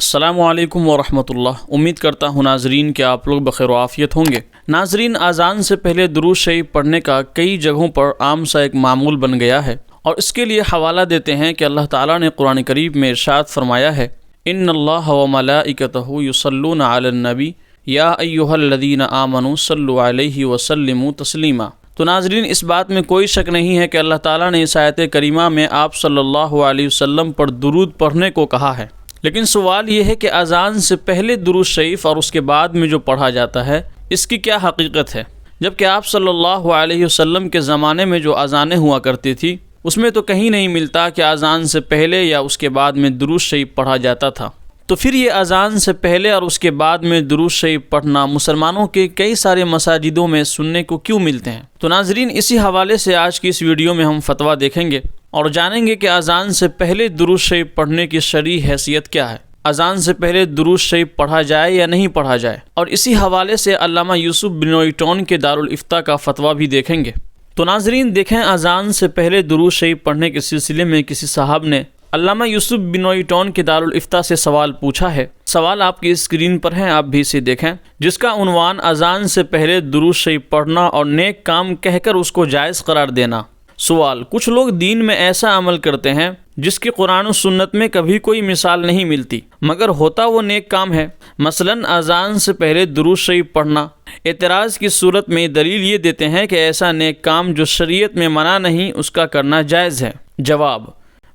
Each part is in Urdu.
السلام علیکم ورحمۃ اللہ۔ امید کرتا ہوں ناظرین کہ آپ لوگ بخیر و عافیت ہوں گے۔ ناظرین، اذان سے پہلے درود شریف پڑھنے کا کئی جگہوں پر عام سا ایک معمول بن گیا ہے، اور اس کے لیے حوالہ دیتے ہیں کہ اللہ تعالیٰ نے قرآن کریم میں ارشاد فرمایا ہے، ان اللہ وملائکتہ یصلون علی النبی یا ایھا الذین آمنوا صلوا علیہ وسلموا تسلیما۔ تو ناظرین، اس بات میں کوئی شک نہیں ہے کہ اللہ تعالیٰ نے اس آیت کریمہ میں آپ صلی اللہ علیہ وسلم پر درود پڑھنے کو کہا ہے، لیکن سوال یہ ہے کہ اذان سے پہلے درود شریف اور اس کے بعد میں جو پڑھا جاتا ہے، اس کی کیا حقیقت ہے؟ جبکہ آپ صلی اللہ علیہ وسلم کے زمانے میں جو اذانیں ہوا کرتی تھی، اس میں تو کہیں نہیں ملتا کہ اذان سے پہلے یا اس کے بعد میں درود شریف پڑھا جاتا تھا۔ تو پھر یہ اذان سے پہلے اور اس کے بعد میں درود شریف پڑھنا مسلمانوں کے کئی سارے مساجدوں میں سننے کو کیوں ملتے ہیں؟ تو ناظرین، اسی حوالے سے آج کی اس ویڈیو میں ہم فتویٰ دیکھیں گے اور جانیں گے کہ اذان سے پہلے درود شریف پڑھنے کی شرعی حیثیت کیا ہے، اذان سے پہلے درود شریف پڑھا جائے یا نہیں پڑھا جائے، اور اسی حوالے سے علامہ یوسف بنوئی ٹون کے دارالافتاء کا فتویٰ بھی دیکھیں گے۔ تو ناظرین دیکھیں، اذان سے پہلے درود شریف پڑھنے کے سلسلے میں کسی صاحب نے علامہ یوسف بنوئی ٹون کے دارالافتاء سے سوال پوچھا ہے۔ سوال آپ کی اسکرین پر ہیں، آپ بھی اسے دیکھیں، جس کا عنوان اذان سے پہلے درود شریف پڑھنا اور نیک کام کہہ کر اس کو جائز قرار دینا۔ سوال: کچھ لوگ دین میں ایسا عمل کرتے ہیں جس کی قرآن و سنت میں کبھی کوئی مثال نہیں ملتی، مگر ہوتا وہ نیک کام ہے، مثلاً اذان سے پہلے درود شریف پڑھنا۔ اعتراض کی صورت میں دلیل یہ دیتے ہیں کہ ایسا نیک کام جو شریعت میں منع نہیں، اس کا کرنا جائز ہے۔ جواب: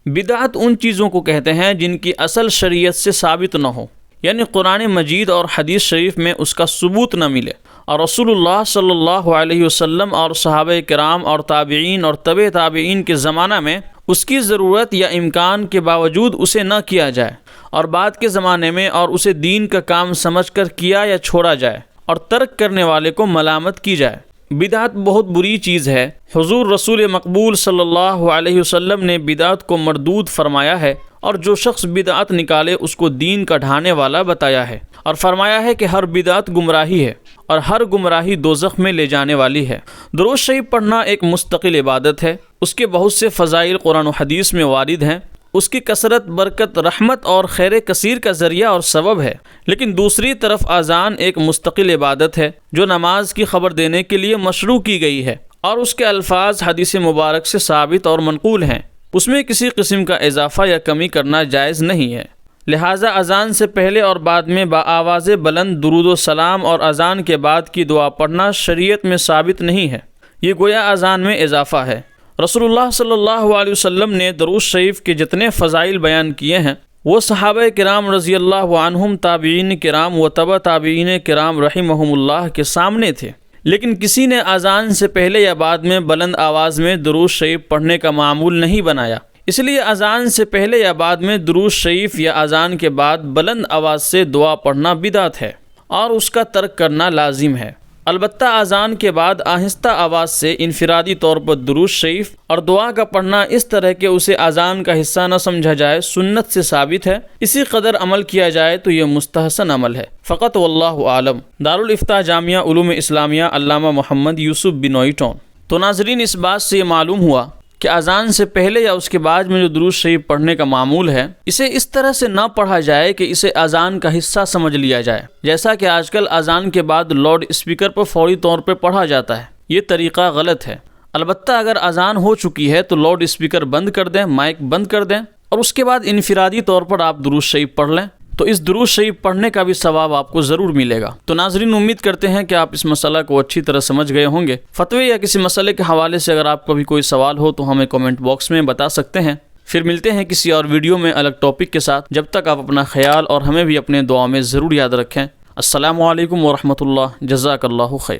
بدعت ان چیزوں کو کہتے ہیں جن کی اصل شریعت سے ثابت نہ ہو، یعنی قرآن مجید اور حدیث شریف میں اس کا ثبوت نہ ملے، اور رسول اللہ صلی اللہ علیہ وسلم اور صحابہ کرام اور تابعین اور تبع تابعین کے زمانہ میں اس کی ضرورت یا امکان کے باوجود اسے نہ کیا جائے، اور بعد کے زمانے میں اور اسے دین کا کام سمجھ کر کیا یا چھوڑا جائے، اور ترک کرنے والے کو ملامت کی جائے۔ بدعت بہت بری چیز ہے۔ حضور رسول مقبول صلی اللہ علیہ وسلم نے بدعت کو مردود فرمایا ہے، اور جو شخص بدعت نکالے اس کو دین کا ڈھانے والا بتایا ہے، اور فرمایا ہے کہ ہر بدعت گمراہی ہے، اور ہر گمراہی دوزخ میں لے جانے والی ہے۔ درود شریف پڑھنا ایک مستقل عبادت ہے، اس کے بہت سے فضائل قرآن و حدیث میں وارد ہیں، اس کی کثرت برکت، رحمت اور خیر کثیر کا ذریعہ اور سبب ہے، لیکن دوسری طرف اذان ایک مستقل عبادت ہے جو نماز کی خبر دینے کے لیے مشروع کی گئی ہے، اور اس کے الفاظ حدیث مبارک سے ثابت اور منقول ہیں، اس میں کسی قسم کا اضافہ یا کمی کرنا جائز نہیں ہے۔ لہٰذا اذان سے پہلے اور بعد میں بآواز بلند درود و سلام اور اذان کے بعد کی دعا پڑھنا شریعت میں ثابت نہیں ہے، یہ گویا اذان میں اضافہ ہے۔ رسول اللہ صلی اللہ علیہ وسلم نے درود شریف کے جتنے فضائل بیان کیے ہیں، وہ صحابہ کرام رضی اللہ عنہم، تابعین کرام و تبع تابعین کرام رحمہم اللہ کے سامنے تھے، لیکن کسی نے اذان سے پہلے یا بعد میں بلند آواز میں درود شریف پڑھنے کا معمول نہیں بنایا۔ اس لیے اذان سے پہلے یا بعد میں درود شریف یا اذان کے بعد بلند آواز سے دعا پڑھنا بدعت ہے، اور اس کا ترک کرنا لازم ہے۔ البتہ اذان کے بعد آہستہ آواز سے انفرادی طور پر درود شریف اور دعا کا پڑھنا اس طرح کہ اسے اذان کا حصہ نہ سمجھا جائے، سنت سے ثابت ہے، اسی قدر عمل کیا جائے تو یہ مستحسن عمل ہے۔ فقط واللہ عالم۔ دارالافتاء جامعہ علوم اسلامیہ، علامہ محمد یوسف بنوئی ٹون۔ تو ناظرین، اس بات سے یہ معلوم ہوا کہ اذان سے پہلے یا اس کے بعد میں جو درود شریف پڑھنے کا معمول ہے، اسے اس طرح سے نہ پڑھا جائے کہ اسے اذان کا حصہ سمجھ لیا جائے، جیسا کہ آج کل اذان کے بعد لاؤڈ اسپیکر پر فوری طور پہ پڑھا جاتا ہے۔ یہ طریقہ غلط ہے۔ البتہ اگر اذان ہو چکی ہے تو لاؤڈ اسپیکر بند کر دیں، مائک بند کر دیں، اور اس کے بعد انفرادی طور پر آپ درود شریف پڑھ لیں، تو اس درود شریف پڑھنے کا بھی ثواب آپ کو ضرور ملے گا۔ تو ناظرین، امید کرتے ہیں کہ آپ اس مسئلہ کو اچھی طرح سمجھ گئے ہوں گے۔ فتوے یا کسی مسئلے کے حوالے سے اگر آپ کو بھی کوئی سوال ہو تو ہمیں کمنٹ باکس میں بتا سکتے ہیں۔ پھر ملتے ہیں کسی اور ویڈیو میں الگ ٹاپک کے ساتھ۔ جب تک آپ اپنا خیال اور ہمیں بھی اپنے دعا میں ضرور یاد رکھیں۔ السلام علیکم ورحمۃ اللہ۔ جزاک اللہ خیر۔